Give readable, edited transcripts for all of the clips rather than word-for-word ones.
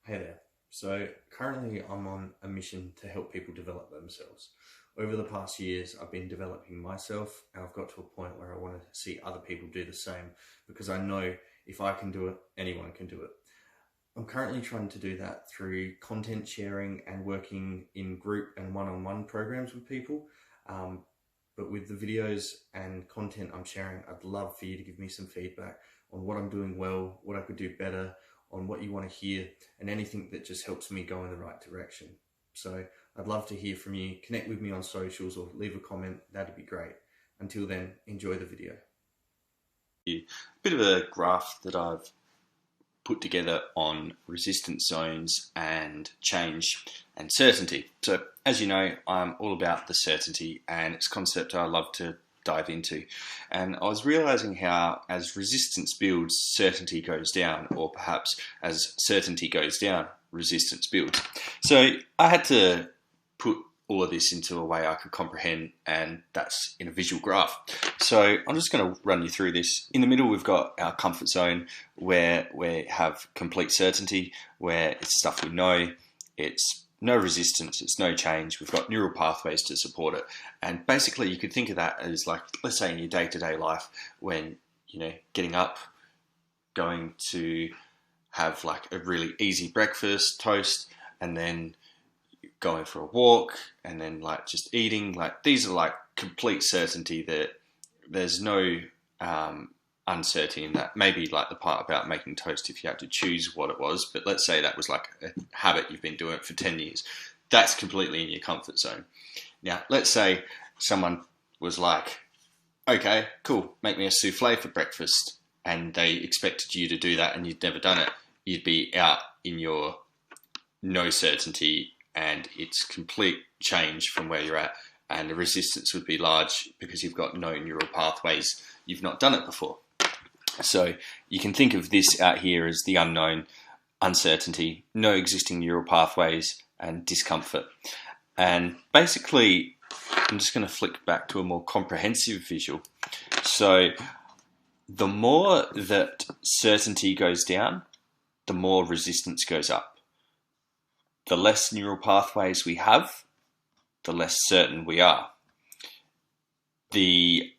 Hey there. So currently I'm on a mission to help people develop themselves. Over the past years, I've been developing myself and I've got to a point where I want to see other people do the same because I know if I can do it, anyone can do it. I'm currently trying to do that through content sharing and working in group and one-on-one programs with people. Um, but with the videos and content I'm sharing, I'd love for you to give me some feedback on what I'm doing well, what I could do better, on what you want to hear, and anything that just helps me go in the right direction. So I'd love to hear from you. Connect with me on socials or leave a comment. That'd be great. Until then, enjoy the video. A bit of a graph that I've put together on resistance zones and change and certainty. So as you know, I'm all about the certainty, and it's a concept I love to dive into. And I was realizing how as resistance builds, certainty goes down, or perhaps as certainty goes down, resistance builds. So I had to put all of this into a way I could comprehend, and that's in a visual graph. So I'm just going to run you through this. In the middle, we've got our comfort zone where we have complete certainty, where it's stuff we know, it's no resistance, it's no change. We've got neural pathways to support it. And basically you could think of that as like, let's say in your day-to-day life when, getting up, going to have like a really easy breakfast, toast, and then going for a walk, and then like just eating. Like these are like complete certainty that there's no uncertainty in that. Maybe like the part about making toast if you had to choose what it was, but let's say that was like a habit you've been doing it for 10 years. That's completely in your comfort zone. Now, let's say someone was like, okay, cool, make me a souffle for breakfast, and they expected you to do that and you'd never done it. You'd be out in your no certainty, and it's complete change from where you're at, and the resistance would be large because you've got no neural pathways. You've not done it before. So you can think of this out here as the unknown, uncertainty, no existing neural pathways, and discomfort. And basically, I'm just going to flick back to a more comprehensive visual. So the more that certainty goes down, the more resistance goes up. The less neural pathways we have, the less certain we are. The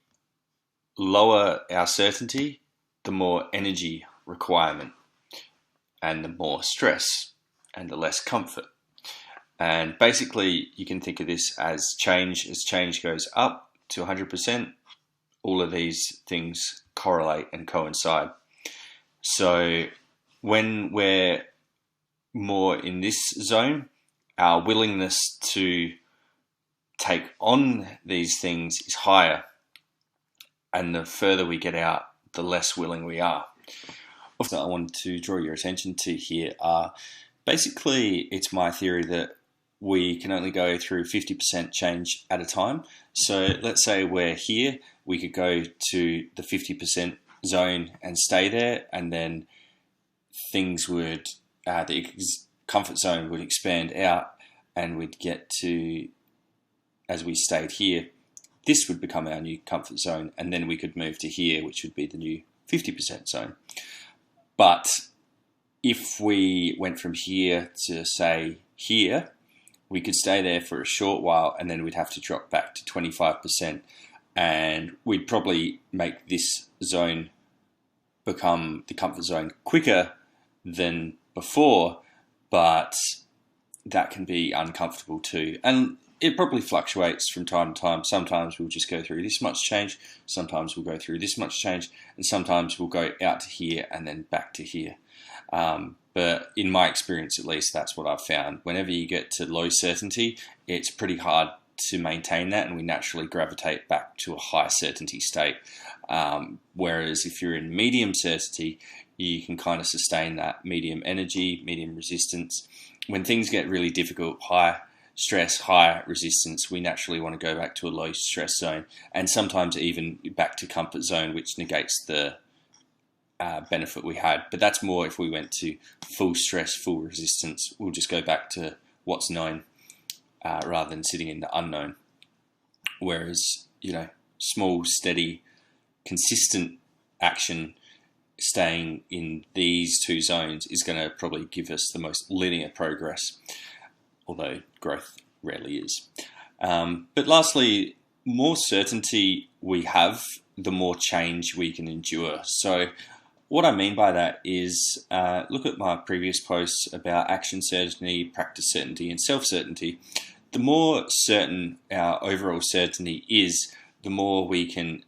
lower our certainty, the more energy requirement, and the more stress, and the less comfort. And basically, you can think of this as change. As change goes up to 100%, all of these things correlate and coincide. So when we're more in this zone, our willingness to take on these things is higher, and the further we get out, the less willing we are. Also, I wanted to draw your attention to here are basically, it's my theory that we can only go through 50% change at a time. So let's say we're here, we could go to the 50% zone and stay there, and then things would, the comfort zone would expand out, and we'd get to, as we stayed here, this would become our new comfort zone, and then we could move to here, which would be the new 50% zone. But if we went from here to, say, here, we could stay there for a short while, and then we'd have to drop back to 25%, and we'd probably make this zone become the comfort zone quicker than before, but that can be uncomfortable too. And it probably fluctuates from time to time. Sometimes we'll just go through this much change, sometimes we'll go through this much change, and sometimes we'll go out to here and then back to here. But in my experience, at least, that's what I've found. Whenever you get to low certainty, it's pretty hard to maintain that, and we naturally gravitate back to a high certainty state. Whereas if you're in medium certainty, you can kind of sustain that medium energy, medium resistance. When things get really difficult, high stress, high resistance, we naturally want to go back to a low stress zone, and sometimes even back to comfort zone, which negates the benefit we had. But that's more if we went to full stress, full resistance. We'll just go back to what's known rather than sitting in the unknown. Whereas, small, steady, consistent action staying in these two zones is going to probably give us the most linear progress, although growth rarely is. But lastly, more certainty we have, the more change we can endure. So what I mean by that is, look at my previous posts about action certainty, practice certainty, and self-certainty. The more certain our overall certainty is, the more we can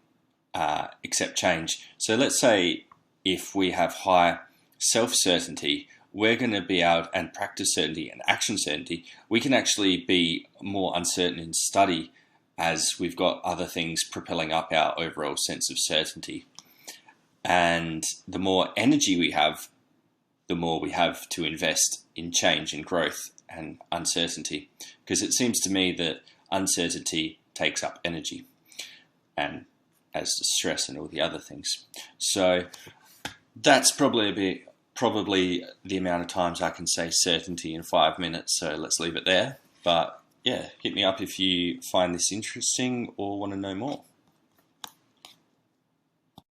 accept change. So let's say if we have high self-certainty, we're going to be able, and practice certainty and action certainty, we can actually be more uncertain in study as we've got other things propelling up our overall sense of certainty. And the more energy we have, the more we have to invest in change and growth and uncertainty. Because it seems to me that uncertainty takes up energy, and as does stress and all the other things. So that's probably the amount of times I can say certainty in 5 minutes. So let's leave it there. But yeah, hit me up if you find this interesting or want to know more.